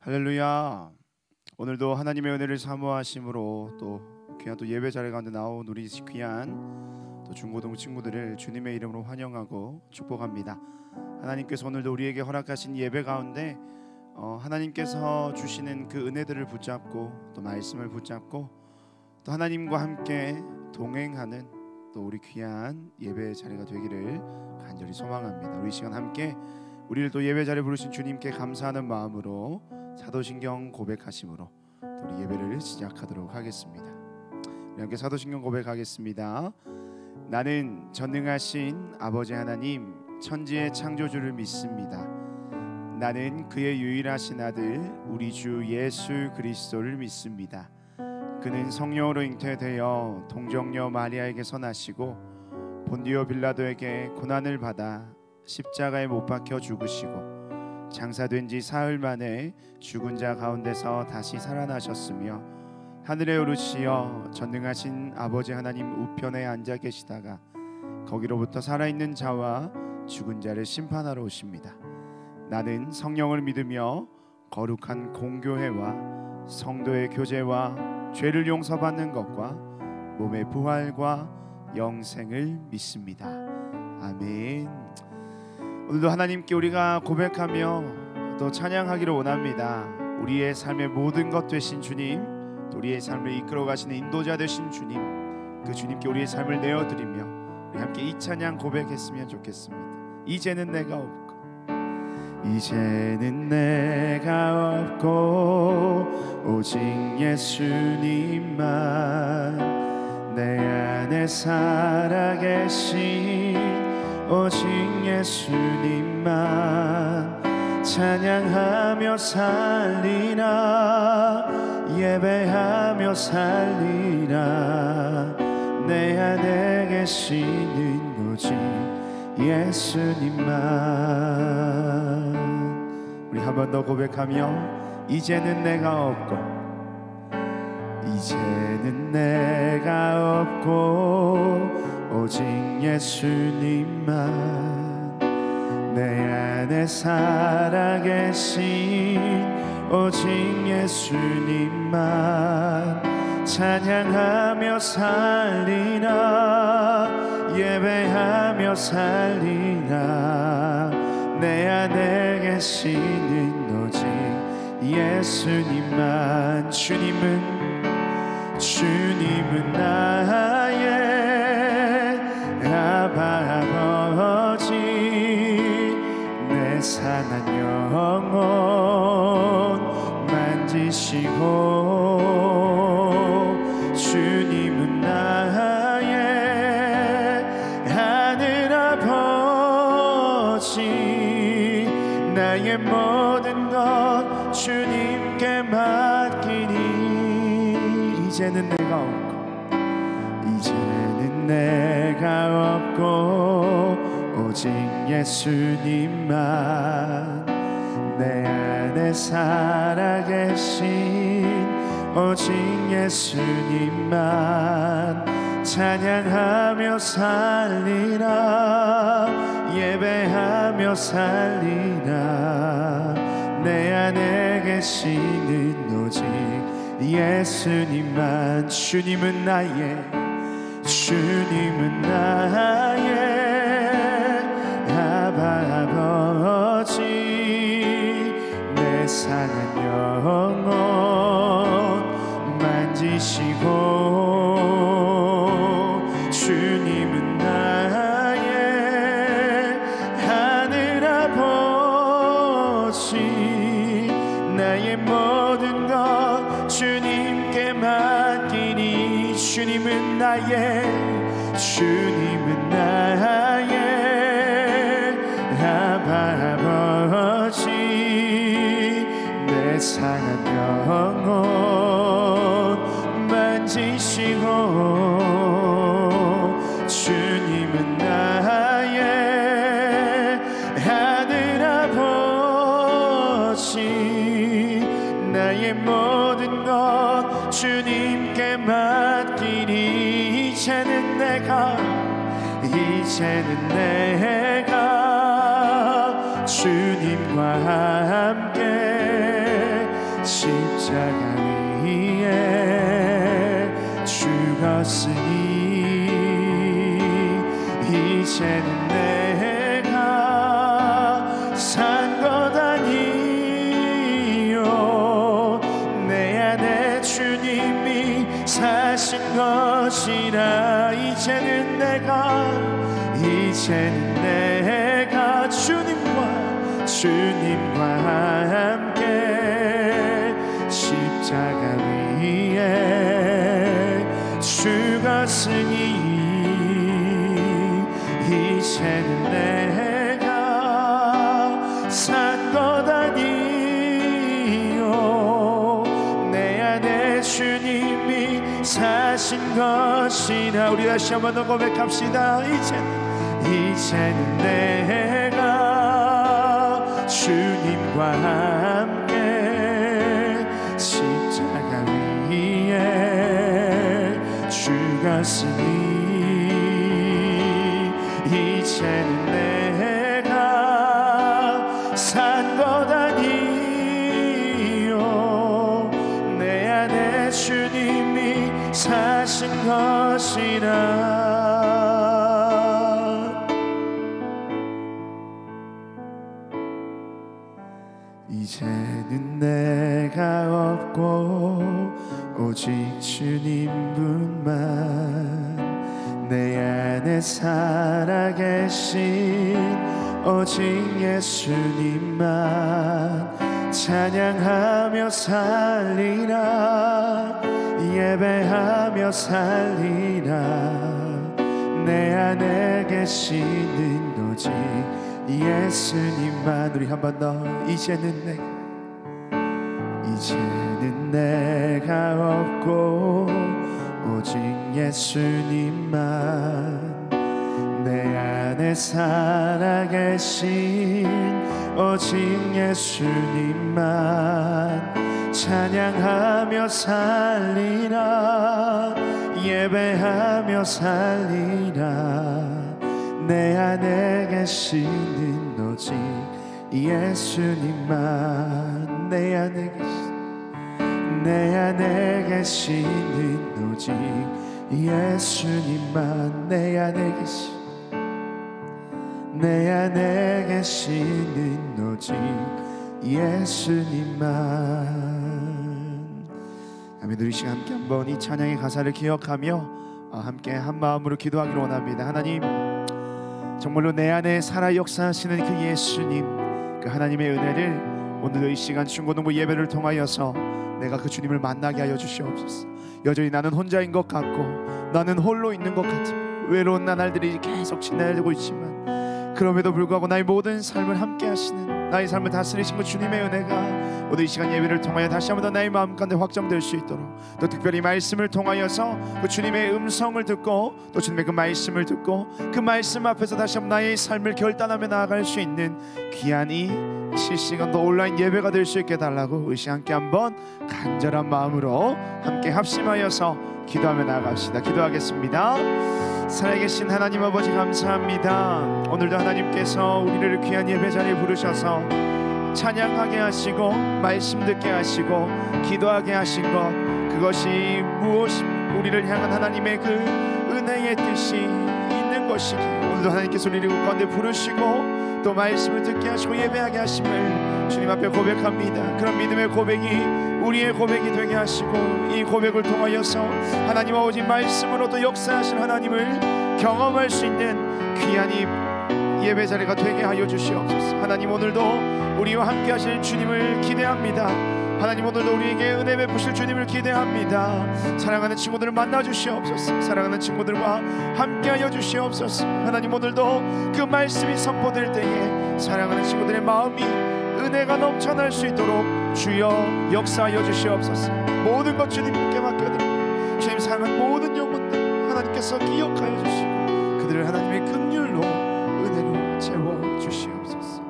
할렐루야. 오늘도 하나님의 은혜를 사모하심으로 또 귀한 또 예배 자리 가운데 나온 우리 귀한 또 중고등 친구들을 주님의 이름으로 환영하고 축복합니다. 하나님께서 오늘도 우리에게 허락하신 예배 가운데 하나님께서 주시는 그 은혜들을 붙잡고 또 말씀을 붙잡고 또 하나님과 함께 동행하는 또 우리 귀한 예배 자리가 되기를 간절히 소망합니다. 우리 시간 함께 우리를 또 예배 자리에 부르신 주님께 감사하는 마음으로 사도신경 고백하심으로 우리 예배를 시작하도록 하겠습니다. 우리 함께 사도신경 고백하겠습니다. 나는 전능하신 아버지 하나님 천지의 창조주를 믿습니다. 나는 그의 유일하신 아들 우리 주 예수 그리스도를 믿습니다. 그는 성령으로 잉태되어 동정녀 마리아에게서 나시고 본디오 빌라도에게 고난을 받아 십자가에 못 박혀 죽으시고 장사된 지 사흘 만에 죽은 자 가운데서 다시 살아나셨으며 하늘에 오르시어 전능하신 아버지 하나님 우편에 앉아 계시다가 거기로부터 살아있는 자와 죽은 자를 심판하러 오십니다. 나는 성령을 믿으며 거룩한 공교회와 성도의 교제와 죄를 용서받는 것과 몸의 부활과 영생을 믿습니다. 아멘. 오늘도 하나님께 우리가 고백하며 또 찬양하기를 원합니다. 우리의 삶의 모든 것 되신 주님, 또 우리의 삶을 이끌어 가시는 인도자 되신 주님, 그 주님께 우리의 삶을 내어드리며 우리 함께 이 찬양 고백했으면 좋겠습니다. 이제는 내가 없고, 이제는 내가 없고 오직 예수님만 내 안에 살아계신 오직 예수님만 찬양하며 살리라 예배하며 살리라 내 안에 계시는 오직 예수님만. 우리 한 번 더 고백하며 이제는 내가 없고 이제는 내가 없고 오직 예수님만 내 안에 살아계신 오직 예수님만 찬양하며 살리라 예배하며 살리라 내 안에 계시는 오직 예수님만. 주님은 나의 아버지 내 상한 영혼 만지시고 주님은 나의 하늘 아버지 나의 모든 것 주님께 맡기니 이제는 내가 없고 이제는 내가 없고 오직 예수님만 내 안에 살아계신 오직 예수님만 찬양하며 살리라 예배하며 살리라 내 안에 계시는 오직 예수님만. 주님은 나의 아버지 내 상한 영혼 만지시고 주님은 나의 하늘 아버지 나의 모든 것 주님께 맡기니 주님은 나의 아버지 내 상한 영혼 만지시고 주님은 나의 하늘 아버지 나의 모든 것 주님께 맡기니 이제는 내가 주님과 함께 십자가 위에 죽었으니 이제는 내가 산 것 아니요 내 안에 주님이 사신 것이라. 이제는 내가 주님과 함께 십자가 위에 죽었으니 이제는 내가 산 것 아니요 내 안에 주님이 사신 것이라. 우리 다시 한번 더 고백합시다. 이제는 내가 주님과 함께 십자가 위에 죽었으니 이제는 내가 산 것 아니요 내 안에 주님이 사신 것이라. 이제는 내가 없고 오직 주님뿐만 내 안에 살아계신 오직 예수님만 찬양하며 살리라. 예배하며 살리라. 내 안에 계시는 오직 예수님만. 우리 한 번 더. 이제는 내가 없고 오직 예수님만 내 안에 살아계신 오직 예수님만 찬양하며 살리라. 예배하며 살리라. 내 안에 계시는 오직 예수님만. 내 안에 계시는 오직 예수님만. 내 안에 계시는 오직 예수님만. 아멘. 우리 시간 함께 한번 이 찬양의 가사를 기억하며 함께 한 마음으로 기도하기를 원합니다. 하나님, 정말로 내 안에 살아 역사하시는 그 예수님, 그 하나님의 은혜를 오늘도 이 시간 중고등부 예배를 통하여서 내가 그 주님을 만나게 하여 주시옵소서. 여전히 나는 혼자인 것 같고 나는 홀로 있는 것 같은 외로운 나날들이 계속 지나고 있지만 그럼에도 불구하고 나의 모든 삶을 함께 하시는, 나의 삶을 다스리신 그 주님의 은혜가 오늘 이 시간 예배를 통하여 다시 한번 더 나의 마음 가운데 확정될 수 있도록, 또 특별히 말씀을 통하여서 그 주님의 음성을 듣고 또 주님의 그 말씀을 듣고 그 말씀 앞에서 다시 한번 나의 삶을 결단하며 나아갈 수 있는 귀한 이 실시간도 온라인 예배가 될 수 있게 달라고 의시 함께 한번 간절한 마음으로 함께 합심하여서 기도하며 나아갑시다. 기도하겠습니다. 살아계신 하나님 아버지, 감사합니다. 오늘도 하나님께서 우리를 귀한 예배 자리에 부르셔서 찬양하게 하시고 말씀 듣게 하시고 기도하게 하신 것, 그것이 무엇이 우리를 향한 하나님의 그 은혜의 뜻이 있는 것이기, 오늘도 하나님께서 우리를 가운데 부르시고 또 말씀을 듣게 하시고 예배하게 하심을 주님 앞에 고백합니다. 그런 믿음의 고백이 우리의 고백이 되게 하시고 이 고백을 통하여서 하나님 아버지 말씀으로 또 역사하신 하나님을 경험할 수 있는 귀한 이 예배 자리가 되게 하여 주시옵소서. 하나님, 오늘도 우리와 함께 하실 주님을 기대합니다. 하나님, 오늘도 우리에게 은혜 베푸실 주님을 기대합니다. 사랑하는 친구들을 만나 주시옵소서. 사랑하는 친구들과 함께하여 주시옵소서. 하나님, 오늘도 그 말씀이 선포될 때에 사랑하는 친구들의 마음이 은혜가 넘쳐날 수 있도록 주여 역사하여 주시옵소서. 모든 것 주님께 맡겨드립니다. 주님 사랑하는 모든 영혼들 하나님께서 기억하여 주시고 그들을 하나님의 긍휼로 은혜로 채워 주시옵소서.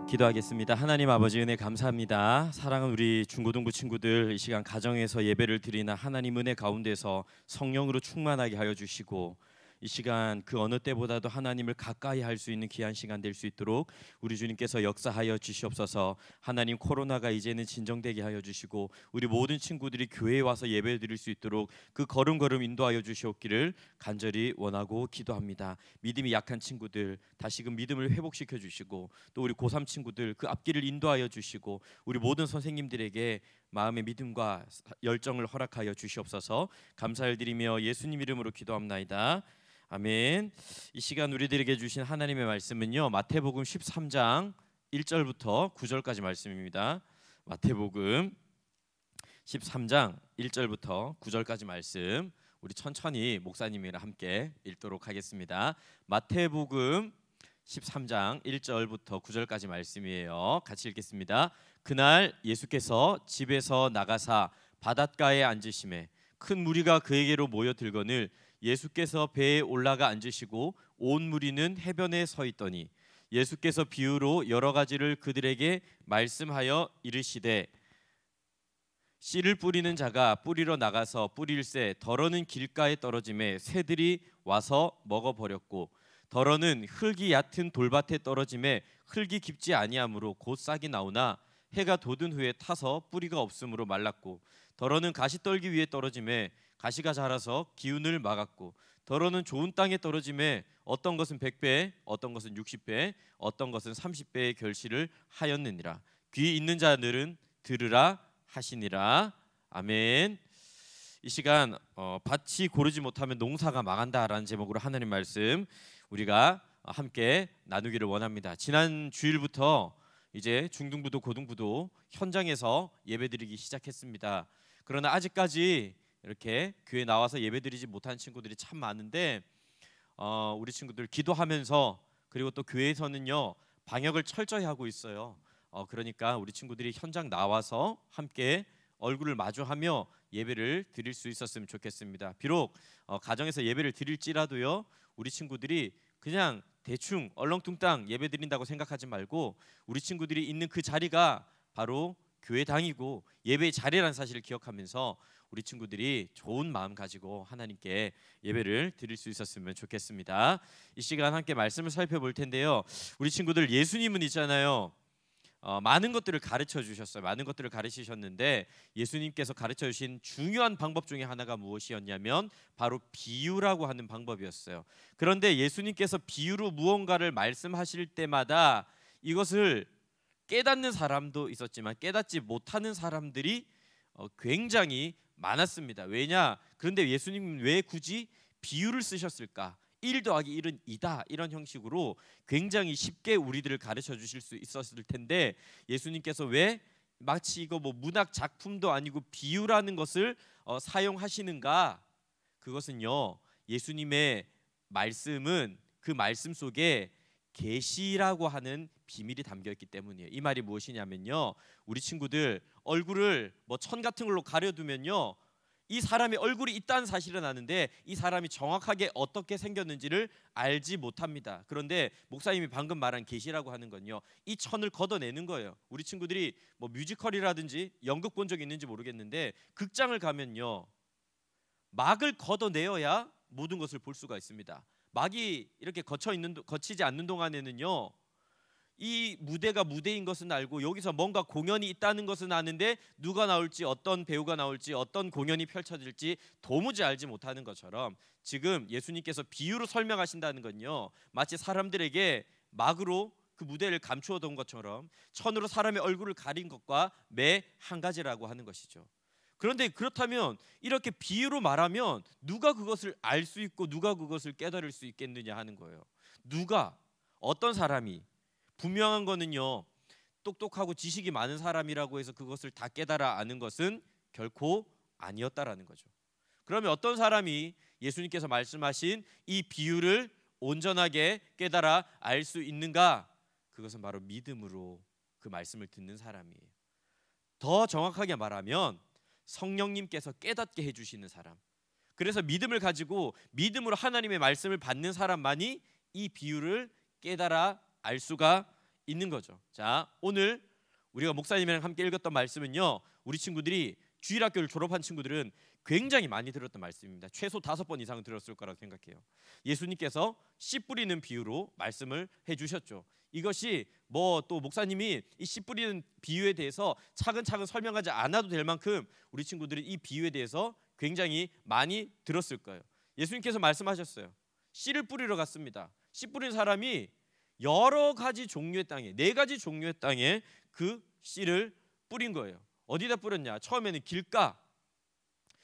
기도하겠습니다. 하나님 아버지, 은혜 감사합니다. 사랑하는 우리 중고등부 친구들, 이 시간 가정에서 예배를 드리나 하나님 은혜 가운데서 성령으로 충만하게 하여 주시고 이 시간 그 어느 때보다도 하나님을 가까이 할 수 있는 귀한 시간 될 수 있도록 우리 주님께서 역사하여 주시옵소서. 하나님, 코로나가 이제는 진정되게 하여 주시고 우리 모든 친구들이 교회에 와서 예배 드릴 수 있도록 그 걸음걸음 인도하여 주시옵기를 간절히 원하고 기도합니다. 믿음이 약한 친구들 다시금 믿음을 회복시켜 주시고, 또 우리 고3 친구들 그 앞길을 인도하여 주시고, 우리 모든 선생님들에게 마음의 믿음과 열정을 허락하여 주시옵소서. 감사를 드리며 예수님 이름으로 기도합나이다. 아멘. 이 시간 우리들에게 주신 하나님의 말씀은요, 마태복음 13장 1절부터 9절까지 말씀입니다. 마태복음 13장 1절부터 9절까지 말씀, 우리 천천히 목사님이랑 함께 읽도록 하겠습니다. 마태복음 13장 1절부터 9절까지 말씀이에요. 같이 읽겠습니다. 그날 예수께서 집에서 나가사 바닷가에 앉으심에 큰 무리가 그에게로 모여들거늘 예수께서 배에 올라가 앉으시고 온 무리는 해변에 서 있더니 예수께서 비유로 여러 가지를 그들에게 말씀하여 이르시되, 씨를 뿌리는 자가 뿌리러 나가서 뿌릴새 덜어는 길가에 떨어짐에 새들이 와서 먹어버렸고, 덜어는 흙이 얕은 돌밭에 떨어짐에 흙이 깊지 아니하므로 곧 싹이 나오나 해가 돋은 후에 타서 뿌리가 없으므로 말랐고, 덜어는 가시떨기 위에 떨어짐에 가시가 자라서 기운을 막았고, 덜어는 좋은 땅에 떨어짐에 어떤 것은 100배, 어떤 것은 60배, 어떤 것은 30배의 결실을 하였느니라. 귀 있는 자들은 들으라 하시니라. 아멘. 이 시간 밭이 고르지 못하면 농사가 망한다라는 제목으로 하나님 말씀 우리가 함께 나누기를 원합니다. 지난 주일부터 이제 중등부도 고등부도 현장에서 예배드리기 시작했습니다. 그러나 아직까지 이렇게 교회 나와서 예배드리지 못한 친구들이 참 많은데, 우리 친구들 기도하면서, 그리고 또 교회에서는요 방역을 철저히 하고 있어요. 그러니까 우리 친구들이 현장 나와서 함께 얼굴을 마주하며 예배를 드릴 수 있었으면 좋겠습니다. 비록 가정에서 예배를 드릴지라도요, 우리 친구들이 그냥 대충 얼렁뚱땅 예배 드린다고 생각하지 말고, 우리 친구들이 있는 그 자리가 바로 교회당이고 예배의 자리라는 사실을 기억하면서 우리 친구들이 좋은 마음 가지고 하나님께 예배를 드릴 수 있었으면 좋겠습니다. 이 시간 함께 말씀을 살펴볼 텐데요, 우리 친구들 예수님은 있잖아요, 많은 것들을 가르쳐 주셨어요. 많은 것들을 가르치셨는데 예수님께서 가르쳐 주신 중요한 방법 중에 하나가 무엇이었냐면 바로 비유라고 하는 방법이었어요. 그런데 예수님께서 비유로 무언가를 말씀하실 때마다 이것을 깨닫는 사람도 있었지만 깨닫지 못하는 사람들이 굉장히 많았습니다. 왜냐? 그런데 예수님은 왜 굳이 비유를 쓰셨을까? 1 더하기 1은 2다, 이런 형식으로 굉장히 쉽게 우리들을 가르쳐 주실 수 있었을 텐데, 예수님께서 왜 마치 이거 뭐 문학 작품도 아니고 비유라는 것을 사용하시는가? 그것은요, 예수님의 말씀은 그 말씀 속에 계시라고 하는 비밀이 담겨 있기 때문이에요. 이 말이 무엇이냐면요, 우리 친구들 얼굴을 뭐 천 같은 걸로 가려두면요, 이 사람의 얼굴이 있다는 사실은 아는데 이 사람이 정확하게 어떻게 생겼는지를 알지 못합니다. 그런데 목사님이 방금 말한 계시라고 하는 건요, 이 천을 걷어내는 거예요. 우리 친구들이 뭐 뮤지컬이라든지 연극 본 적 있는지 모르겠는데 극장을 가면요, 막을 걷어내어야 모든 것을 볼 수가 있습니다. 막이 이렇게 거치지 않는 동안에는요, 이 무대가 무대인 것은 알고 여기서 뭔가 공연이 있다는 것은 아는데 누가 나올지, 어떤 배우가 나올지, 어떤 공연이 펼쳐질지 도무지 알지 못하는 것처럼, 지금 예수님께서 비유로 설명하신다는 건요, 마치 사람들에게 막으로 그 무대를 감추어 둔 것처럼 천으로 사람의 얼굴을 가린 것과 매 한 가지라고 하는 것이죠. 그런데 그렇다면 이렇게 비유로 말하면 누가 그것을 알 수 있고 누가 그것을 깨달을 수 있겠느냐 하는 거예요. 누가, 어떤 사람이? 분명한 거는요, 똑똑하고 지식이 많은 사람이라고 해서 그것을 다 깨달아 아는 것은 결코 아니었다라는 거죠. 그러면 어떤 사람이 예수님께서 말씀하신 이 비유를 온전하게 깨달아 알 수 있는가? 그것은 바로 믿음으로 그 말씀을 듣는 사람이에요. 더 정확하게 말하면 성령님께서 깨닫게 해주시는 사람, 그래서 믿음을 가지고 믿음으로 하나님의 말씀을 받는 사람만이 이 비유를 깨달아 알 수가 있는 거죠. 자, 오늘 우리가 목사님이랑 함께 읽었던 말씀은요, 우리 친구들이 주일학교를 졸업한 친구들은 굉장히 많이 들었던 말씀입니다. 최소 5번 이상은 들었을 거라고 생각해요. 예수님께서 씨 뿌리는 비유로 말씀을 해주셨죠. 이것이 뭐 또 목사님이 이 씨 뿌리는 비유에 대해서 차근차근 설명하지 않아도 될 만큼 우리 친구들이 이 비유에 대해서 굉장히 많이 들었을 거예요. 예수님께서 말씀하셨어요. 씨를 뿌리러 갔습니다. 씨 뿌린 사람이 여러 가지 종류의 땅에, 4가지 종류의 땅에 그 씨를 뿌린 거예요. 어디다 뿌렸냐? 처음에는 길가,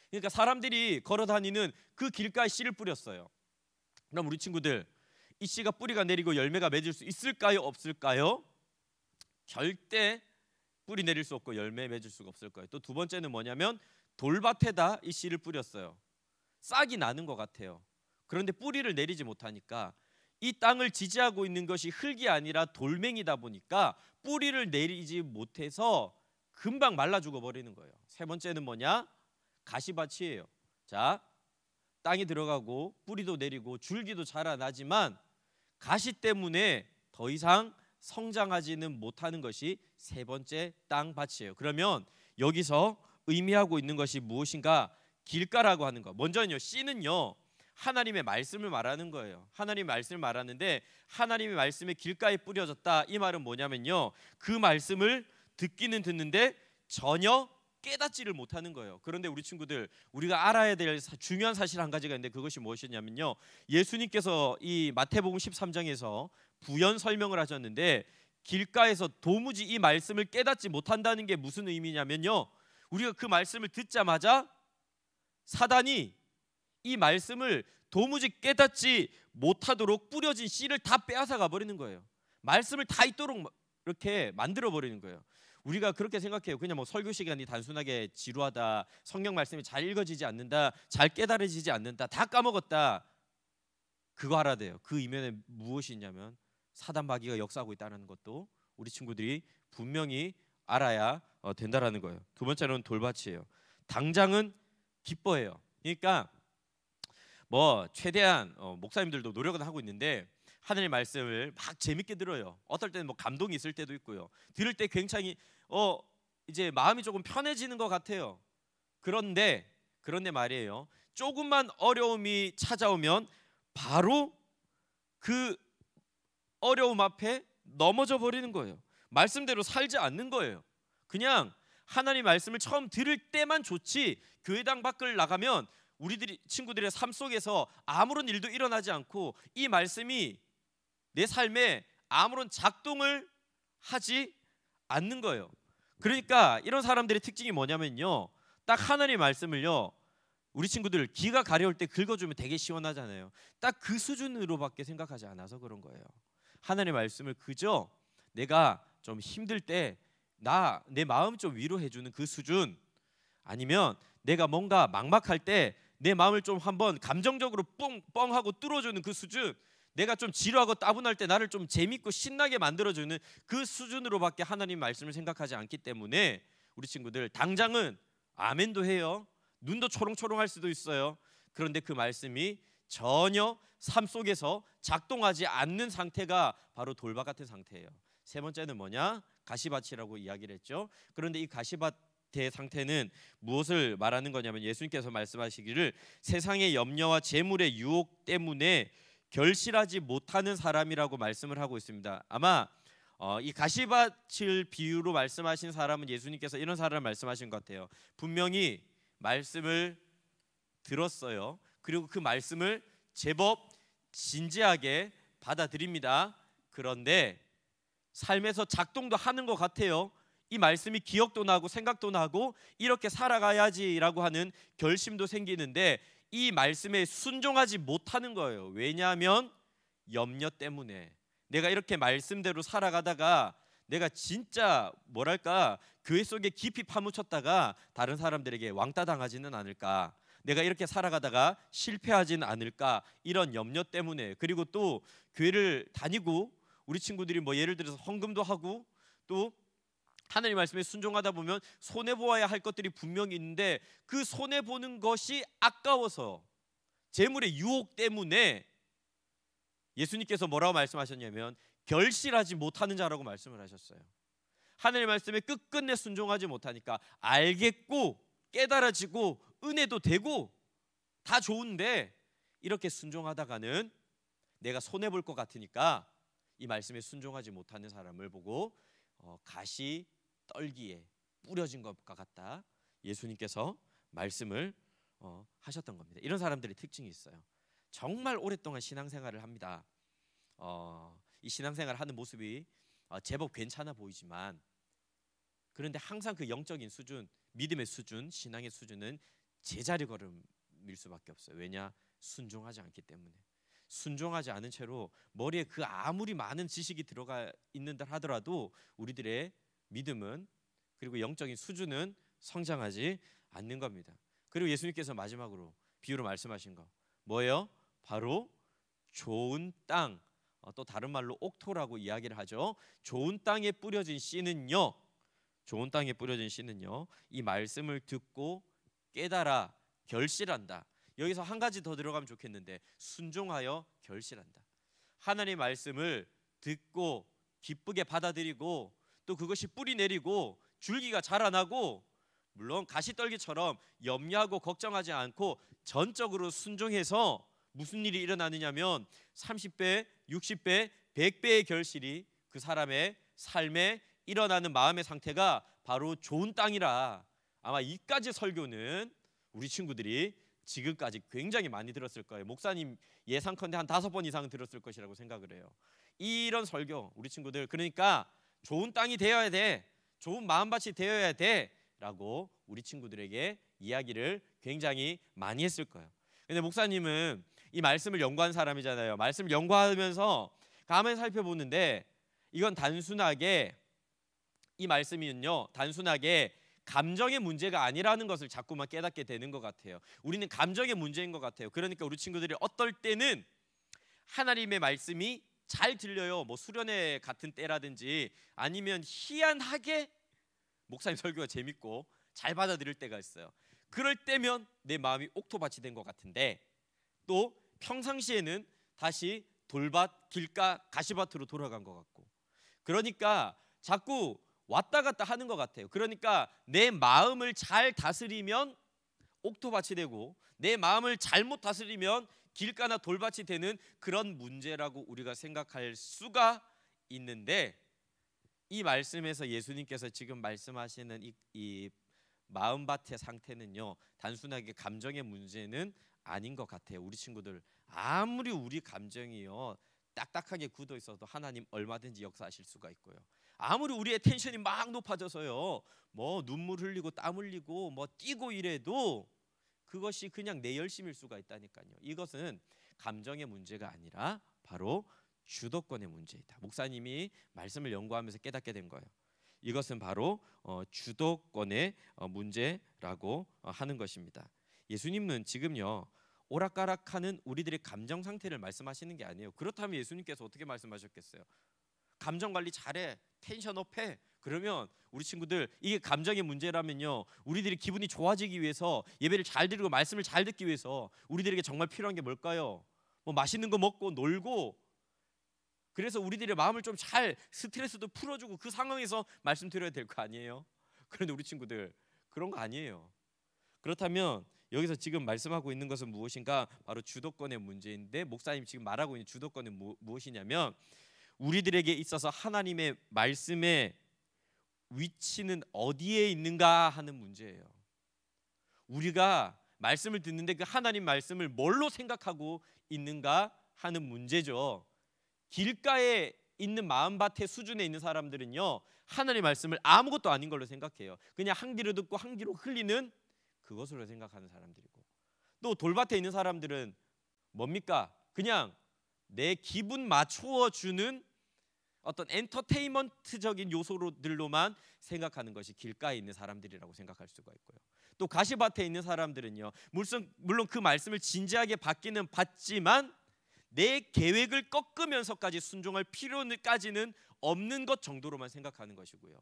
그러니까 사람들이 걸어 다니는 그 길가에 씨를 뿌렸어요. 그럼 우리 친구들, 이 씨가 뿌리가 내리고 열매가 맺을 수 있을까요? 없을까요? 절대 뿌리 내릴 수 없고 열매 맺을 수가 없을 거예요. 또 두 번째는 뭐냐면 돌밭에다 이 씨를 뿌렸어요. 싹이 나는 것 같아요. 그런데 뿌리를 내리지 못하니까 이 땅을 지지하고 있는 것이 흙이 아니라 돌멩이다 보니까 뿌리를 내리지 못해서 금방 말라 죽어버리는 거예요. 세 번째는 뭐냐? 가시밭이에요. 자, 땅에 들어가고 뿌리도 내리고 줄기도 자라나지만 가시 때문에 더 이상 성장하지는 못하는 것이 세 번째 땅밭이에요. 그러면 여기서 의미하고 있는 것이 무엇인가? 길가라고 하는 것. 먼저는요, 씨는요 하나님의 말씀을 말하는 거예요. 하나님의 말씀을 말하는데 하나님의 말씀에 길가에 뿌려졌다. 이 말은 뭐냐면요, 그 말씀을 듣기는 듣는데 전혀 깨닫지를 못하는 거예요. 그런데 우리 친구들, 우리가 알아야 될 중요한 사실 한 가지가 있는데 그것이 무엇이냐면요, 예수님께서 이 마태복음 13장에서 부연 설명을 하셨는데 길가에서 도무지 이 말씀을 깨닫지 못한다는 게 무슨 의미냐면요, 우리가 그 말씀을 듣자마자 사단이 이 말씀을 도무지 깨닫지 못하도록 뿌려진 씨를 다 빼앗아가 버리는 거예요. 말씀을 다 있도록 이렇게 만들어 버리는 거예요. 우리가 그렇게 생각해요. 그냥 뭐 설교 시간이 단순하게 지루하다, 성경 말씀이 잘 읽어지지 않는다, 잘 깨달아지지 않는다, 다 까먹었다, 그거 알아야 돼요. 그 이면에 무엇이 있냐면 사단 마귀가 역사하고 있다는 것도 우리 친구들이 분명히 알아야 된다라는 거예요. 두 번째로는 돌밭이에요. 당장은 기뻐해요. 그러니까 뭐 최대한 목사님들도 노력은 하고 있는데 하나님의 말씀을 막 재밌게 들어요. 어떨 때는 뭐 감동이 있을 때도 있고요. 들을 때 굉장히 이제 마음이 조금 편해지는 것 같아요. 그런데 말이에요, 조금만 어려움이 찾아오면 바로 그 어려움 앞에 넘어져 버리는 거예요. 말씀대로 살지 않는 거예요. 그냥 하나님 말씀을 처음 들을 때만 좋지 교회당 밖을 나가면 우리들이 친구들의 삶 속에서 아무런 일도 일어나지 않고 이 말씀이 내 삶에 아무런 작동을 하지 않는 거예요. 그러니까 이런 사람들의 특징이 뭐냐면요, 딱 하나님의 말씀을요 우리 친구들 귀가 가려울 때 긁어주면 되게 시원하잖아요. 딱 그 수준으로밖에 생각하지 않아서 그런 거예요. 하나님의 말씀을 그저 내가 좀 힘들 때 내 마음 좀 위로해주는 그 수준, 아니면 내가 뭔가 막막할 때 내 마음을 좀 한번 감정적으로 뻥하고 뚫어주는 그 수준, 내가 좀 지루하고 따분할 때 나를 좀 재밌고 신나게 만들어주는 그 수준으로밖에 하나님 말씀을 생각하지 않기 때문에 우리 친구들 당장은 아멘도 해요. 눈도 초롱초롱할 수도 있어요. 그런데 그 말씀이 전혀 삶 속에서 작동하지 않는 상태가 바로 돌밭 같은 상태예요. 세 번째는 뭐냐? 가시밭이라고 이야기를 했죠. 그런데 이 가시밭의 상태는 무엇을 말하는 거냐면 예수님께서 말씀하시기를 세상의 염려와 재물의 유혹 때문에 결실하지 못하는 사람이라고 말씀을 하고 있습니다. 아마 이 가시밭을 비유로 말씀하신 사람은 예수님께서 이런 사람을 말씀하신 것 같아요. 분명히 말씀을 들었어요. 그리고 그 말씀을 제법 진지하게 받아들입니다. 그런데 삶에서 작동도 하는 것 같아요. 이 말씀이 기억도 나고 생각도 나고 이렇게 살아가야지라고 하는 결심도 생기는데 이 말씀에 순종하지 못하는 거예요. 왜냐하면 염려 때문에. 내가 이렇게 말씀대로 살아가다가 내가 진짜 뭐랄까 교회 속에 깊이 파묻혔다가 다른 사람들에게 왕따 당하지는 않을까, 내가 이렇게 살아가다가 실패하지는 않을까, 이런 염려 때문에. 그리고 또 교회를 다니고 우리 친구들이 뭐 예를 들어서 헌금도 하고 또 하나님 말씀에 순종하다 보면 손해보아야 할 것들이 분명히 있는데 그 손해보는 것이 아까워서 재물의 유혹 때문에 예수님께서 뭐라고 말씀하셨냐면 결실하지 못하는 자라고 말씀을 하셨어요. 하나님의 말씀에 끝끝내 순종하지 못하니까 알겠고 깨달아지고 은혜도 되고 다 좋은데 이렇게 순종하다가는 내가 손해 볼 것 같으니까 이 말씀에 순종하지 못하는 사람을 보고 가시 떨기에 뿌려진 것과 같다. 예수님께서 말씀을 하셨던 겁니다. 이런 사람들의 특징이 있어요. 정말 오랫동안 신앙생활을 합니다. 이 신앙생활을 하는 모습이 제법 괜찮아 보이지만 그런데 항상 그 영적인 수준, 믿음의 수준, 신앙의 수준은 제자리 걸음일 수밖에 없어요. 왜냐? 순종하지 않기 때문에. 순종하지 않은 채로 머리에 그 아무리 많은 지식이 들어가 있는다 하더라도 우리들의 믿음은 그리고 영적인 수준은 성장하지 않는 겁니다. 그리고 예수님께서 마지막으로 비유로 말씀하신 거 뭐예요? 바로 좋은 땅, 또 다른 말로 옥토라고 이야기를 하죠. 좋은 땅에 뿌려진 씨는요, 좋은 땅에 뿌려진 씨는요, 이 말씀을 듣고 깨달아 결실한다. 여기서 한 가지 더 들어가면 좋겠는데, 순종하여 결실한다. 하나님의 말씀을 듣고 기쁘게 받아들이고 또 그것이 뿌리 내리고 줄기가 자라나고, 물론 가시떨기처럼 염려하고 걱정하지 않고 전적으로 순종해서 무슨 일이 일어나느냐면 30배, 60배, 100배의 결실이 그 사람의 삶에 일어나는 마음의 상태가 바로 좋은 땅이라. 아마 이까지 설교는 우리 친구들이 지금까지 굉장히 많이 들었을 거예요. 목사님 예상컨대 한 5번 이상 들었을 것이라고 생각을 해요. 이런 설교 우리 친구들, 그러니까 좋은 땅이 되어야 돼, 좋은 마음밭이 되어야 돼 라고 우리 친구들에게 이야기를 굉장히 많이 했을 거예요. 근데 목사님은 이 말씀을 연구한 사람이잖아요. 말씀을 연구하면서 가만히 살펴보는데 이건 단순하게, 이 말씀이는요, 단순하게 감정의 문제가 아니라는 것을 자꾸만 깨닫게 되는 것 같아요. 우리는 감정의 문제인 것 같아요. 그러니까 우리 친구들이 어떨 때는 하나님의 말씀이 잘 들려요. 뭐 수련회 같은 때라든지 아니면 희한하게 목사님 설교가 재밌고 잘 받아들일 때가 있어요. 그럴 때면 내 마음이 옥토밭이 된 것 같은데, 또 평상시에는 다시 돌밭, 길가, 가시밭으로 돌아간 것 같고, 그러니까 자꾸 왔다 갔다 하는 것 같아요. 그러니까 내 마음을 잘 다스리면 옥토밭이 되고 내 마음을 잘못 다스리면 길가나 돌밭이 되는 그런 문제라고 우리가 생각할 수가 있는데, 이 말씀에서 예수님께서 지금 말씀하시는 이 마음밭의 상태는요, 단순하게 감정의 문제는 아닌 것 같아요. 우리 친구들, 아무리 우리 감정이요 딱딱하게 굳어 있어도 하나님 얼마든지 역사하실 수가 있고요. 아무리 우리의 텐션이 막 높아져서요 뭐 눈물 흘리고 땀 흘리고 뭐 뛰고 이래도 그것이 그냥 내 열심일 수가 있다니까요. 이것은 감정의 문제가 아니라 바로 주도권의 문제이다. 목사님이 말씀을 연구하면서 깨닫게 된 거예요. 이것은 바로 주도권의 문제라고 하는 것입니다. 예수님은 지금요 오락가락하는 우리들의 감정 상태를 말씀하시는 게 아니에요. 그렇다면 예수님께서 어떻게 말씀하셨겠어요? 감정 관리 잘해, 텐션 업해. 그러면 우리 친구들, 이게 감정의 문제라면요, 우리들이 기분이 좋아지기 위해서, 예배를 잘 드리고 말씀을 잘 듣기 위해서 우리들에게 정말 필요한 게 뭘까요? 뭐 맛있는 거 먹고 놀고, 그래서 우리들의 마음을 좀 잘 스트레스도 풀어주고 그 상황에서 말씀 드려야 될 거 아니에요? 그런데 우리 친구들 그런 거 아니에요. 그렇다면 여기서 지금 말씀하고 있는 것은 무엇인가? 바로 주도권의 문제인데, 목사님 지금 말하고 있는 주도권은 무엇이냐면 우리들에게 있어서 하나님의 말씀의 위치는 어디에 있는가 하는 문제예요. 우리가 말씀을 듣는데 그 하나님 말씀을 뭘로 생각하고 있는가 하는 문제죠. 길가에 있는 마음밭의 수준에 있는 사람들은요 하나님 말씀을 아무것도 아닌 걸로 생각해요. 그냥 한 귀로 듣고 한 귀로 흘리는 그것으로 생각하는 사람들이고, 또 돌밭에 있는 사람들은 뭡니까? 그냥 내 기분 맞추어 주는 어떤 엔터테인먼트적인 요소들로만 생각하는 것이 길가에 있는 사람들이라고 생각할 수가 있고요. 또 가시밭에 있는 사람들은요 물론 그 말씀을 진지하게 받기는 받지만 내 계획을 꺾으면서까지 순종할 필요까지는 없는 것 정도로만 생각하는 것이고요.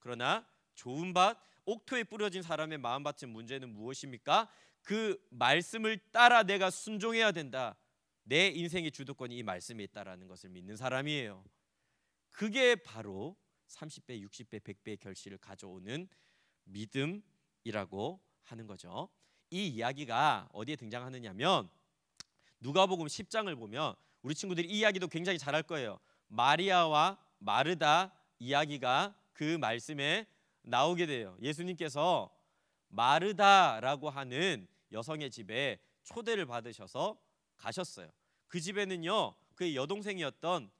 그러나 좋은 밭, 옥토에 뿌려진 사람의 마음밭의 문제는 무엇입니까? 그 말씀을 따라 내가 순종해야 된다. 내 인생의 주도권이 이 말씀에 있다라는 것을 믿는 사람이에요. 그게 바로 30배, 60배, 100배의 결실을 가져오는 믿음이라고 하는 거죠. 이 이야기가 어디에 등장하느냐면 누가복음 10장을 보면 우리 친구들이 이 이야기도 굉장히 잘할 거예요. 마리아와 마르다 이야기가 그 말씀에 나오게 돼요. 예수님께서 마르다라고 하는 여성의 집에 초대를 받으셔서 가셨어요. 그 집에는요, 그의 여동생이었던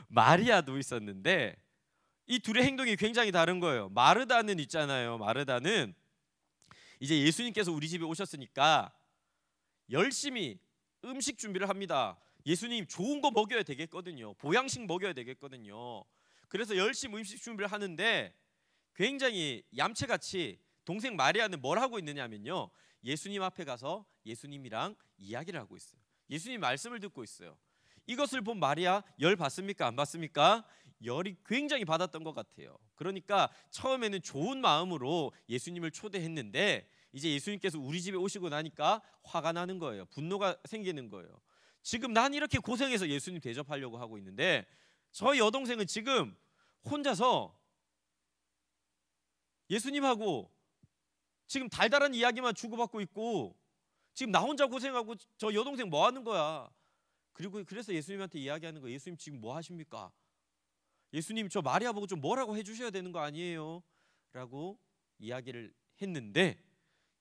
마리아도 있었는데 이 둘의 행동이 굉장히 다른 거예요. 마르다는 있잖아요. 마르다는 이제 예수님께서 우리 집에 오셨으니까 열심히 음식 준비를 합니다. 예수님 좋은 거 먹여야 되겠거든요. 보양식 먹여야 되겠거든요. 그래서 열심히 음식 준비를 하는데 굉장히 얌체같이 동생 마리아는 뭘 하고 있느냐면요, 예수님 앞에 가서 예수님이랑 이야기를 하고 있어요. 예수님 말씀을 듣고 있어요. 이것을 본 마리아 열 받습니까? 안 받습니까? 열이 굉장히 받았던 것 같아요. 그러니까 처음에는 좋은 마음으로 예수님을 초대했는데 이제 예수님께서 우리 집에 오시고 나니까 화가 나는 거예요. 분노가 생기는 거예요. 지금 난 이렇게 고생해서 예수님 대접하려고 하고 있는데 저희 여동생은 지금 혼자서 예수님하고 지금 달달한 이야기만 주고받고 있고 지금 나 혼자 고생하고 저 여동생 뭐 하는 거야? 그리고 그래서 예수님한테 이야기하는 거예요. 예수님 지금 뭐 하십니까? 예수님 저 마리아 보고 좀 뭐라고 해주셔야 되는 거 아니에요? 라고 이야기를 했는데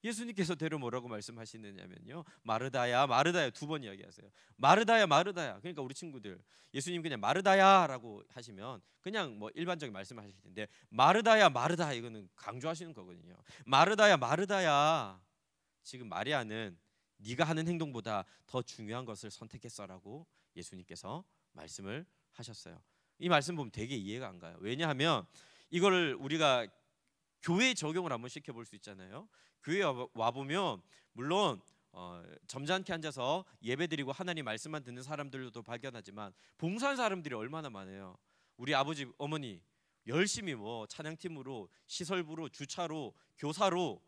예수님께서 대로 뭐라고 말씀하시느냐면요, 마르다야 마르다야 두 번 이야기하세요. 마르다야 마르다야. 그러니까 우리 친구들 예수님 그냥 마르다야 라고 하시면 그냥 뭐 일반적인 말씀하실 텐데 마르다야 마르다 이거는 강조하시는 거거든요. 마르다야 마르다야, 지금 마리아는 네가 하는 행동보다 더 중요한 것을 선택했어라고 예수님께서 말씀을 하셨어요. 이 말씀 보면 되게 이해가 안 가요. 왜냐하면 이거를 우리가 교회에 적용을 한번 시켜볼 수 있잖아요. 교회에 와보면 물론 점잖게 앉아서 예배드리고 하나님 말씀만 듣는 사람들도 발견하지만 봉사하는 사람들이 얼마나 많아요. 우리 아버지 어머니 열심히 뭐 찬양팀으로 시설부로 주차로 교사로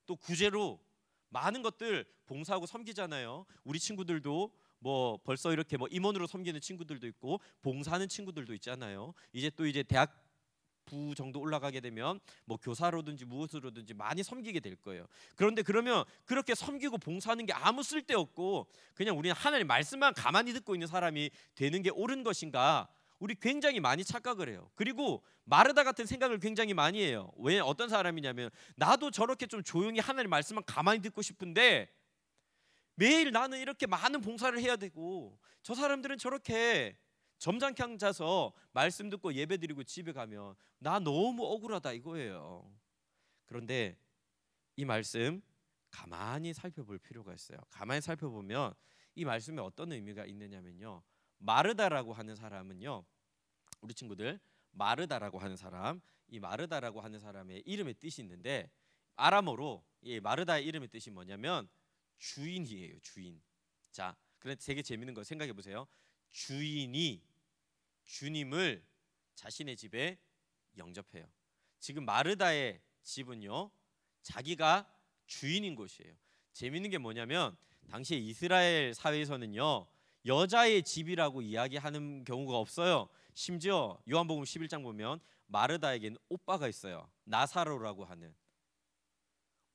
또 구제로 많은 것들 봉사하고 섬기잖아요. 우리 친구들도 뭐 벌써 이렇게 뭐 임원으로 섬기는 친구들도 있고 봉사하는 친구들도 있잖아요. 이제 또 이제 대학부 정도 올라가게 되면 뭐 교사로든지 무엇으로든지 많이 섬기게 될 거예요. 그런데 그러면 그렇게 섬기고 봉사하는 게 아무 쓸데없고 그냥 우리는 하나님 말씀만 가만히 듣고 있는 사람이 되는 게 옳은 것인가? 우리 굉장히 많이 착각을 해요. 그리고 마르다 같은 생각을 굉장히 많이 해요. 왜 어떤 사람이냐면 나도 저렇게 좀 조용히 하나님 말씀만 가만히 듣고 싶은데 매일 나는 이렇게 많은 봉사를 해야 되고 저 사람들은 저렇게 점잖게 앉아서 말씀 듣고 예배드리고 집에 가면 나 너무 억울하다 이거예요. 그런데 이 말씀 가만히 살펴볼 필요가 있어요. 가만히 살펴보면 이 말씀에 어떤 의미가 있느냐면요, 마르다라고 하는 사람은요, 우리 친구들 마르다라고 하는 사람, 이 마르다라고 하는 사람의 이름의 뜻이 있는데 아람어로 이 마르다의 이름의 뜻이 뭐냐면 주인이에요. 주인. 자, 그런데 되게 재밌는 거 생각해 보세요. 주인이 주님을 자신의 집에 영접해요. 지금 마르다의 집은요, 자기가 주인인 곳이에요. 재밌는 게 뭐냐면 당시에 이스라엘 사회에서는요, 여자의 집이라고 이야기하는 경우가 없어요. 심지어 요한복음 11장 보면 마르다에게는 오빠가 있어요. 나사로라고 하는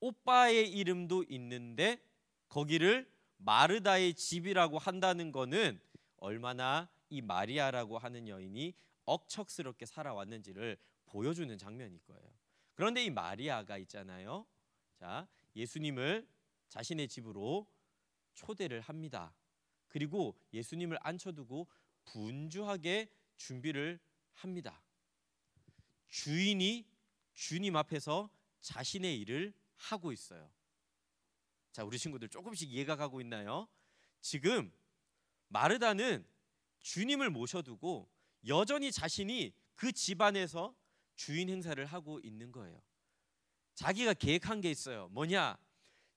오빠의 이름도 있는데 거기를 마르다의 집이라고 한다는 거는 얼마나 이 마리아라고 하는 여인이 억척스럽게 살아왔는지를 보여주는 장면일 거예요. 그런데 이 마리아가 있잖아요. 자, 예수님을 자신의 집으로 초대를 합니다. 그리고 예수님을 앉혀두고 분주하게 준비를 합니다. 주인이 주님 앞에서 자신의 일을 하고 있어요. 자, 우리 친구들 조금씩 이해가 가고 있나요? 지금 마르다는 주님을 모셔두고 여전히 자신이 그 집안에서 주인 행사를 하고 있는 거예요. 자기가 계획한 게 있어요. 뭐냐?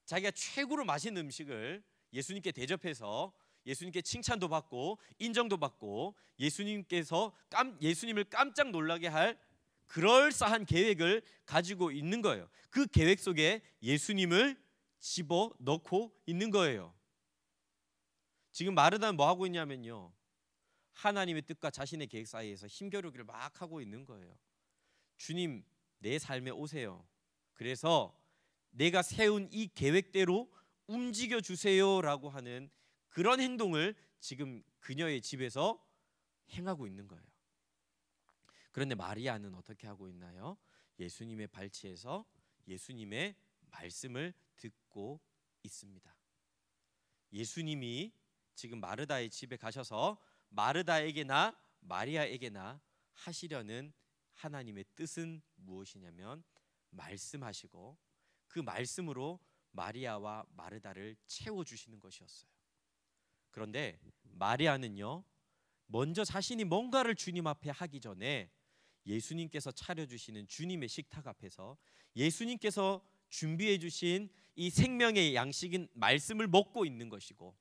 자기가 최고로 맛있는 음식을 예수님께 대접해서 예수님께 칭찬도 받고 인정도 받고 예수님을 깜짝 놀라게 할 그럴싸한 계획을 가지고 있는 거예요. 그 계획 속에 예수님을 집어넣고 있는 거예요. 지금 마르다는 뭐 하고 있냐면요, 하나님의 뜻과 자신의 계획 사이에서 힘겨루기를 막 하고 있는 거예요. 주님 내 삶에 오세요. 그래서 내가 세운 이 계획대로 움직여 주세요라고 하는 그런 행동을 지금 그녀의 집에서 행하고 있는 거예요. 그런데 마리아는 어떻게 하고 있나요? 예수님의 발치에서 예수님의 말씀을 듣고 있습니다. 예수님이 지금 마르다의 집에 가셔서 마르다에게나 마리아에게나 하시려는 하나님의 뜻은 무엇이냐면 말씀하시고 그 말씀으로 마리아와 마르다를 채워주시는 것이었어요. 그런데 마리아는요, 먼저 자신이 뭔가를 주님 앞에 하기 전에 예수님께서 차려주시는 주님의 식탁 앞에서 예수님께서 준비해 주신 이 생명의 양식인 말씀을 먹고 있는 것이고,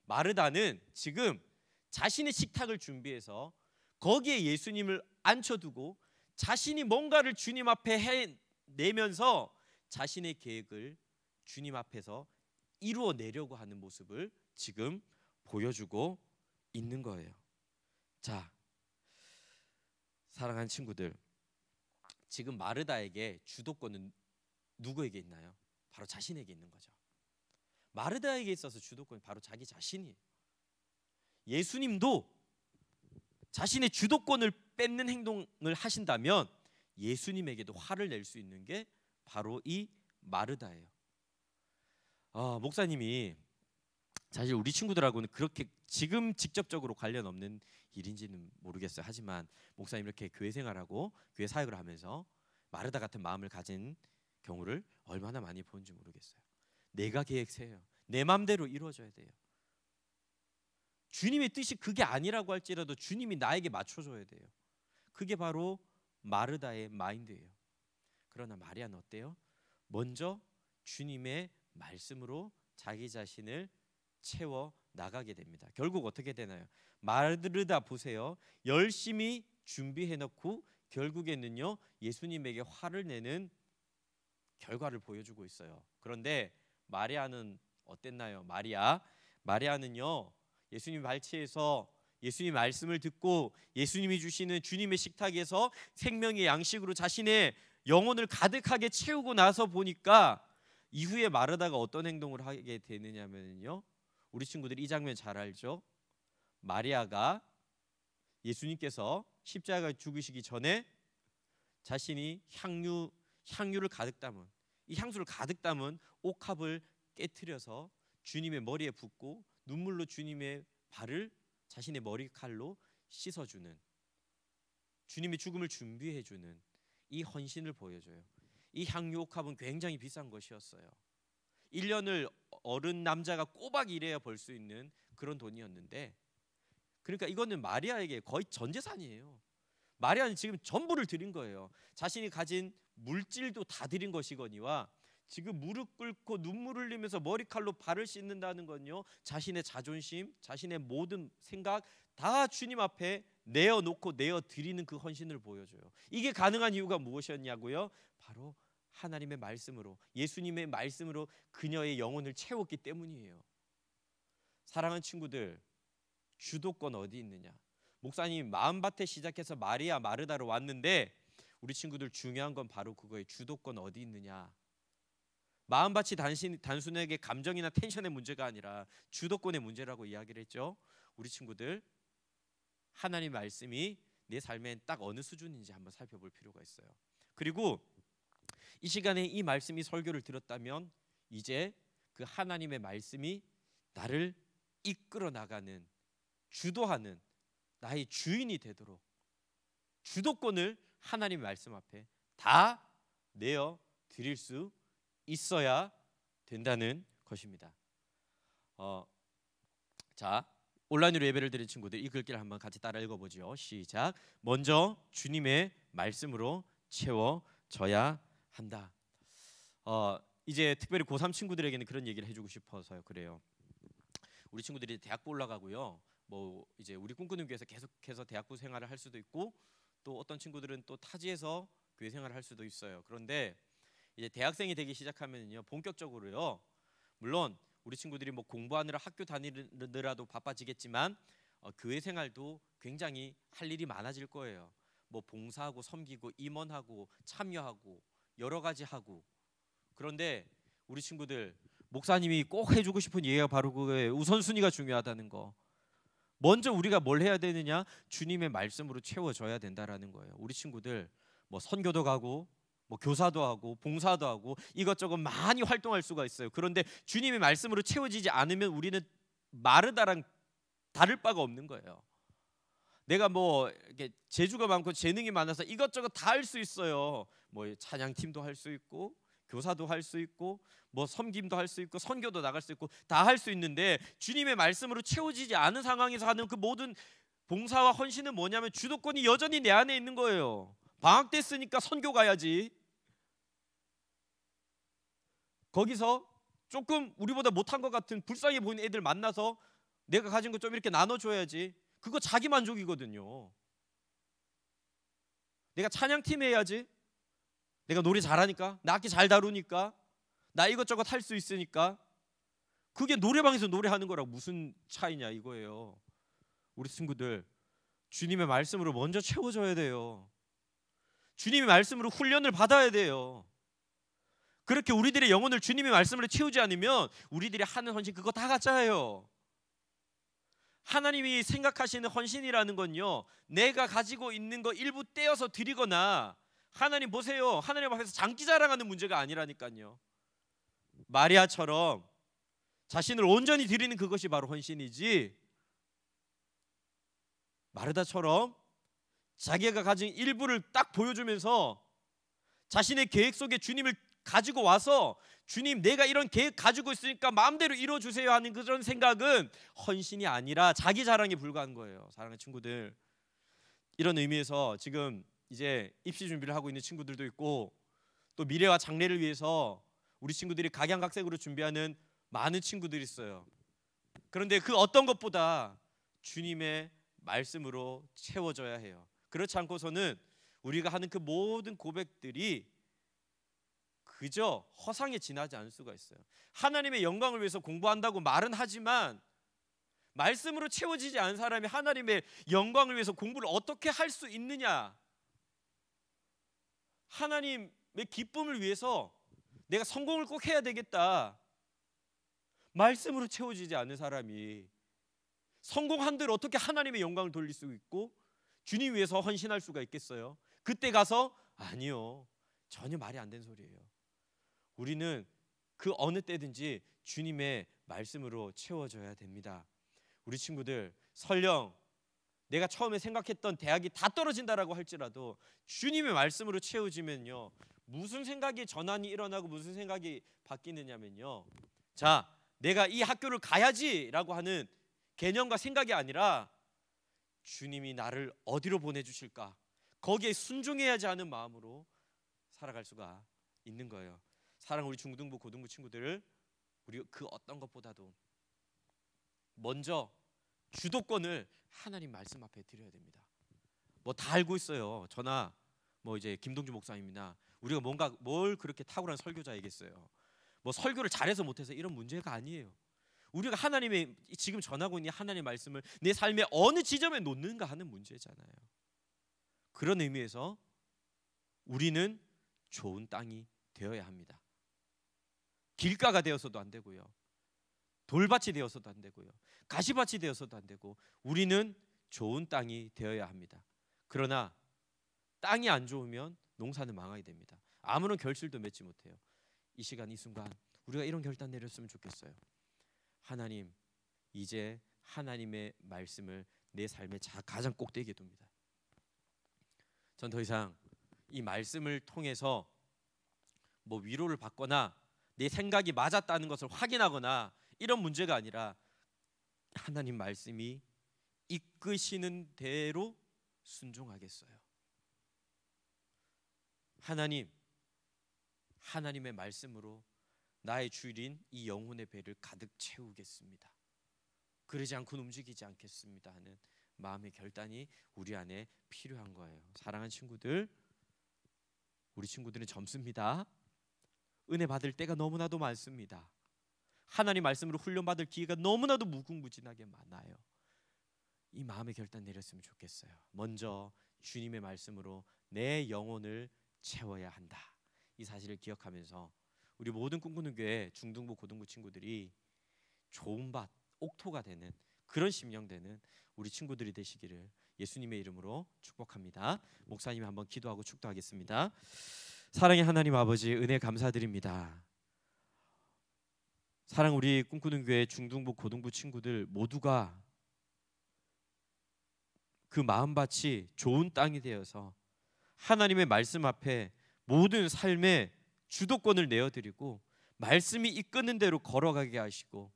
마르다는 지금 자신의 식탁을 준비해서 거기에 예수님을 앉혀두고 자신이 뭔가를 주님 앞에 해내면서 자신의 계획을 주님 앞에서 이루어내려고 하는 모습을 지금 보여주고 있는 거예요. 자, 사랑하는 친구들, 지금 마르다에게 주도권은 누구에게 있나요? 바로 자신에게 있는 거죠. 마르다에게 있어서 주도권이 바로 자기 자신이에요. 예수님도 자신의 주도권을 뺏는 행동을 하신다면 예수님에게도 화를 낼 수 있는 게 바로 이 마르다예요. 목사님이 사실 우리 친구들하고는 그렇게 지금 직접적으로 관련 없는 일인지는 모르겠어요. 하지만 목사님 이렇게 교회 생활하고 교회 사역을 하면서 마르다 같은 마음을 가진 경우를 얼마나 많이 보는지 모르겠어요. 내가 계획 세요. 내 마음대로 이루어져야 돼요. 주님의 뜻이 그게 아니라고 할지라도 주님이 나에게 맞춰줘야 돼요. 그게 바로 마르다의 마인드예요. 그러나 마리아는 어때요? 먼저 주님의 말씀으로 자기 자신을 채워 나가게 됩니다. 결국 어떻게 되나요? 마르다 보세요. 열심히 준비해 놓고 결국에는요, 예수님에게 화를 내는 결과를 보여주고 있어요. 그런데 마리아는 어땠나요? 마리아는요, 예수님 발치에서 예수님 말씀을 듣고 예수님이 주시는 주님의 식탁에서 생명의 양식으로 자신의 영혼을 가득하게 채우고 나서 보니까 이후에 마르다가 어떤 행동을 하게 되느냐면요, 우리 친구들이 이 장면 잘 알죠? 마리아가 예수님께서 십자가에 죽으시기 전에 자신이 향유를 가득 담은 이 향수를 가득 담은 옥합을 깨트려서 주님의 머리에 붓고 눈물로 주님의 발을 자신의 머리칼로 씻어주는, 주님의 죽음을 준비해주는 이 헌신을 보여줘요. 이 향유 옥합은 굉장히 비싼 것이었어요. 1년을 어른 남자가 꼬박 일해야 벌 수 있는 그런 돈이었는데, 그러니까 이거는 마리아에게 거의 전 재산이에요. 마리아는 지금 전부를 드린 거예요. 자신이 가진 물질도 다 드린 것이거니와 지금 무릎 꿇고 눈물 흘리면서 머리칼로 발을 씻는다는 건요, 자신의 자존심, 자신의 모든 생각 다 주님 앞에 내어놓고 내어드리는 그 헌신을 보여줘요. 이게 가능한 이유가 무엇이었냐고요? 바로 하나님의 말씀으로, 예수님의 말씀으로 그녀의 영혼을 채웠기 때문이에요. 사랑하는 친구들, 주도권 어디 있느냐? 목사님이 마음밭에 시작해서 마리아 마르다로 왔는데 우리 친구들 중요한 건 바로 그거예요. 주도권 어디 있느냐? 마음밭이 단순하게 감정이나 텐션의 문제가 아니라 주도권의 문제라고 이야기를 했죠. 우리 친구들, 하나님 말씀이 내 삶엔 딱 어느 수준인지 한번 살펴볼 필요가 있어요. 그리고 이 시간에 이 말씀이 설교를 들었다면 이제 그 하나님의 말씀이 나를 이끌어 나가는, 주도하는 나의 주인이 되도록 주도권을 하나님의 말씀 앞에 다 내어 드릴 수 있어야 된다는 것입니다. 자, 온라인으로 예배를 드린 친구들 이 글귀를 한번 같이 따라 읽어보죠. 시작. 먼저 주님의 말씀으로 채워져야 한다. 이제 특별히 고3 친구들에게는 그런 얘기를 해주고 싶어서요. 그래요. 우리 친구들이 대학부 올라가고요. 뭐 이제 우리 꿈꾸는 교회에서 계속해서 대학부 생활을 할 수도 있고, 또 어떤 친구들은 또 타지에서 교회 생활을 할 수도 있어요. 그런데 이제 대학생이 되기 시작하면요, 본격적으로요, 물론 우리 친구들이 뭐 공부하느라 학교 다니느라도 바빠지겠지만 교회 생활도 굉장히 할 일이 많아질 거예요. 뭐 봉사하고 섬기고 임원하고 참여하고 여러 가지 하고. 그런데 우리 친구들, 목사님이 꼭 해주고 싶은 얘기가 바로 그거예요. 우선순위가 중요하다는 거. 먼저 우리가 뭘 해야 되느냐? 주님의 말씀으로 채워져야 된다라는 거예요. 우리 친구들 뭐 선교도 가고 뭐 교사도 하고 봉사도 하고 이것저것 많이 활동할 수가 있어요. 그런데 주님의 말씀으로 채워지지 않으면 우리는 마르다랑 다를 바가 없는 거예요. 내가 뭐 이렇게 재주가 많고 재능이 많아서 이것저것 다 할 수 있어요. 뭐 찬양팀도 할 수 있고 교사도 할 수 있고 뭐 섬김도 할 수 있고 선교도 나갈 수 있고 다 할 수 있는데 주님의 말씀으로 채워지지 않은 상황에서 하는 그 모든 봉사와 헌신은 뭐냐면 주도권이 여전히 내 안에 있는 거예요. 방학 됐으니까 선교 가야지. 거기서 조금 우리보다 못한 것 같은 불쌍해 보이는 애들 만나서 내가 가진 거 좀 이렇게 나눠줘야지. 그거 자기 만족이거든요. 내가 찬양팀 해야지. 내가 노래 잘하니까, 나 악기 잘 다루니까, 나 이것저것 할 수 있으니까. 그게 노래방에서 노래하는 거랑 무슨 차이냐 이거예요. 우리 친구들, 주님의 말씀으로 먼저 채워져야 돼요. 주님의 말씀으로 훈련을 받아야 돼요. 그렇게 우리들의 영혼을 주님의 말씀으로 채우지 않으면 우리들이 하는 헌신 그거 다 가짜예요. 하나님이 생각하시는 헌신이라는 건요, 내가 가지고 있는 거 일부 떼어서 드리거나, 하나님 보세요, 하나님 앞에서 장기 자랑하는 문제가 아니라니까요. 마리아처럼 자신을 온전히 드리는 그것이 바로 헌신이지, 마르다처럼 자기가 가진 일부를 딱 보여주면서 자신의 계획 속에 주님을 가지고 와서 주님 내가 이런 계획 가지고 있으니까 마음대로 이뤄주세요 하는 그런 생각은 헌신이 아니라 자기 자랑에 불과한 거예요. 사랑하는 친구들, 이런 의미에서 지금 이제 입시 준비를 하고 있는 친구들도 있고 또 미래와 장래를 위해서 우리 친구들이 각양각색으로 준비하는 많은 친구들이 있어요. 그런데 그 어떤 것보다 주님의 말씀으로 채워져야 해요. 그렇지 않고서는 우리가 하는 그 모든 고백들이 그저 허상에 지나지 않을 수가 있어요. 하나님의 영광을 위해서 공부한다고 말은 하지만 말씀으로 채워지지 않은 사람이 하나님의 영광을 위해서 공부를 어떻게 할 수 있느냐? 하나님의 기쁨을 위해서 내가 성공을 꼭 해야 되겠다. 말씀으로 채워지지 않은 사람이 성공한들 어떻게 하나님의 영광을 돌릴 수 있고 주님 위해서 헌신할 수가 있겠어요? 그때 가서 아니요, 전혀 말이 안 되는 소리예요. 우리는 그 어느 때든지 주님의 말씀으로 채워져야 됩니다. 우리 친구들, 설령 내가 처음에 생각했던 대학이 다 떨어진다라고 할지라도 주님의 말씀으로 채워지면요, 무슨 생각이 전환이 일어나고 무슨 생각이 바뀌느냐면요, 자, 내가 이 학교를 가야지라고 하는 개념과 생각이 아니라 주님이 나를 어디로 보내주실까, 거기에 순종해야지 하는 마음으로 살아갈 수가 있는 거예요. 사랑하는 우리 중등부 고등부 친구들, 우리 그 어떤 것보다도 먼저 주도권을 하나님 말씀 앞에 드려야 됩니다. 뭐 다 알고 있어요. 저나 뭐 이제 김동주 목사님이나 우리가 뭔가 뭘 그렇게 탁월한 설교자이겠어요. 뭐 설교를 잘해서 못해서 이런 문제가 아니에요. 우리가 하나님의 지금 전하고 있는 하나님의 말씀을 내 삶의 어느 지점에 놓는가 하는 문제잖아요. 그런 의미에서 우리는 좋은 땅이 되어야 합니다. 길가가 되어서도 안 되고요, 돌밭이 되어서도 안 되고요, 가시밭이 되어서도 안 되고, 우리는 좋은 땅이 되어야 합니다. 그러나 땅이 안 좋으면 농사는 망하게 됩니다. 아무런 결실도 맺지 못해요. 이 시간 이 순간 우리가 이런 결단 내렸으면 좋겠어요. 하나님, 이제 하나님의 말씀을 내 삶의 가장 꼭대기에 둡니다. 전 더 이상 이 말씀을 통해서 뭐 위로를 받거나 내 생각이 맞았다는 것을 확인하거나 이런 문제가 아니라 하나님 말씀이 이끄시는 대로 순종하겠어요. 하나님의 말씀으로 나의 주일인 이 영혼의 배를 가득 채우겠습니다. 그러지 않고는 움직이지 않겠습니다 하는 마음의 결단이 우리 안에 필요한 거예요. 사랑하는 친구들, 우리 친구들은 젊습니다. 은혜 받을 때가 너무나도 많습니다. 하나님 말씀으로 훈련받을 기회가 너무나도 무궁무진하게 많아요. 이 마음의 결단 내렸으면 좋겠어요. 먼저 주님의 말씀으로 내 영혼을 채워야 한다. 이 사실을 기억하면서 우리 모든 꿈꾸는 교회 중등부 고등부 친구들이 좋은 밭, 옥토가 되는 그런 심령되는 우리 친구들이 되시기를 예수님의 이름으로 축복합니다. 목사님이 한번 기도하고 축도하겠습니다. 사랑의 하나님 아버지, 은혜 감사드립니다. 사랑 우리 꿈꾸는 교회 중등부 고등부 친구들 모두가 그 마음밭이 좋은 땅이 되어서 하나님의 말씀 앞에 모든 삶의 주도권을 내어드리고 말씀이 이끄는 대로 걸어가게 하시고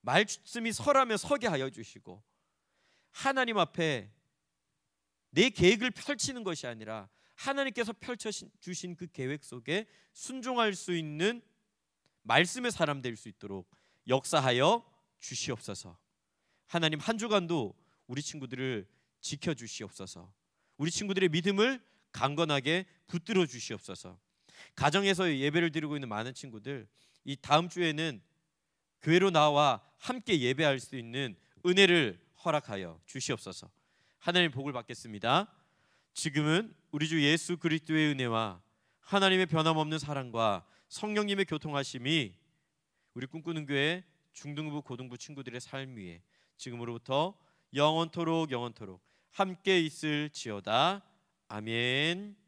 말씀이 서라면 서게 하여 주시고 하나님 앞에 내 계획을 펼치는 것이 아니라 하나님께서 펼쳐주신 그 계획 속에 순종할 수 있는 말씀의 사람 될 수 있도록 역사하여 주시옵소서. 하나님 한 주간도 우리 친구들을 지켜주시옵소서. 우리 친구들의 믿음을 강건하게 붙들어 주시옵소서. 가정에서 예배를 드리고 있는 많은 친구들, 이 다음 주에는 교회로 나와 함께 예배할 수 있는 은혜를 허락하여 주시옵소서. 하나님 복을 받겠습니다. 지금은 우리 주 예수 그리스도의 은혜와 하나님의 변함없는 사랑과 성령님의 교통하심이 우리 꿈꾸는 교회 중등부 고등부 친구들의 삶 위에 지금으로부터 영원토록 함께 있을지어다. 아멘.